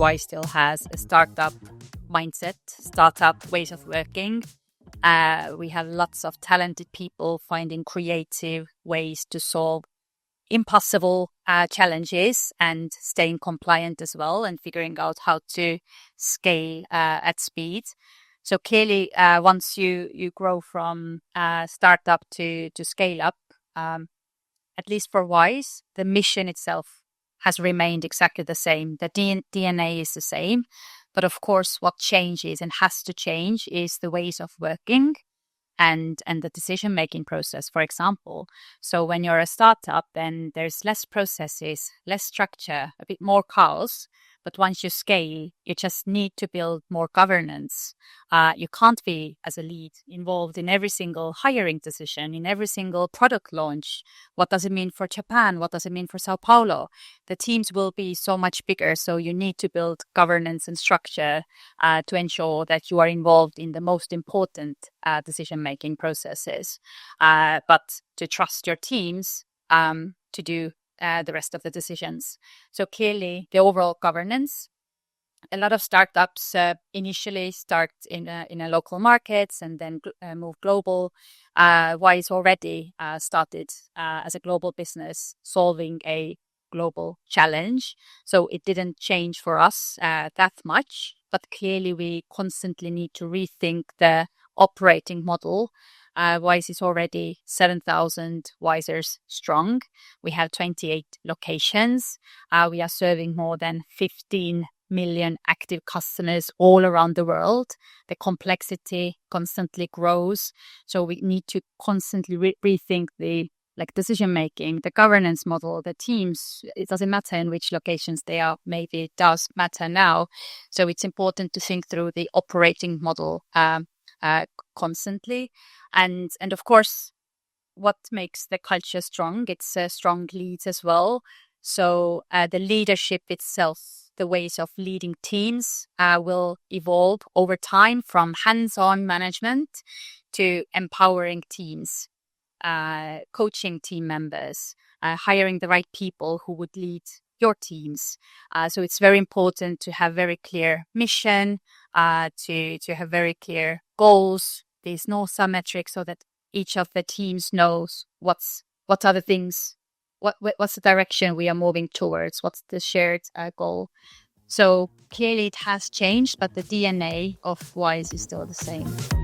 Wise still has a startup mindset, startup ways of working. We have lots of talented people finding creative ways to solve impossible challenges and staying compliant as well, and figuring out how to scale at speed. So clearly, once you grow from startup to scale up, at least for Wise, the mission itself has remained exactly the same. The DNA is the same. But of course, what changes and has to change is the ways of working and the decision-making process, for example. So when you're a startup, then there's less processes, less structure, a bit more chaos. But once you scale, you just need to build more governance. You can't be, as a lead, involved in every single hiring decision, in every single product launch. What does it mean for Japan? What does it mean for Sao Paulo? The teams will be so much bigger, so you need to build governance and structure to ensure that you are involved in the most important decision-making processes. But to trust your teams to do the rest of the decisions. So clearly, the overall governance. A lot of startups initially start in a local markets and then move global. Wise already started as a global business solving a global challenge. So it didn't change for us that much. But clearly, we constantly need to rethink the operating model. Wise is already 7,000 Wisers strong. We have 28 locations. We are serving more than 15 million active customers all around the world. The complexity constantly grows. So we need to constantly rethink the decision making, the governance model, the teams. It doesn't matter in which locations they are. Maybe it does matter now. So it's important to think through the operating model constantly. And of course, what makes the culture strong? It's strong leads as well. So the leadership itself, the ways of leading teams will evolve over time from hands-on management to empowering teams, coaching team members, hiring the right people who would lead your teams. So it's very important to have very clear mission, to have very clear goals. There's no metrics so that each of the teams knows what are the things, what's the direction we are moving towards, what's the shared goal. So clearly it has changed, but the DNA of Wise is still the same.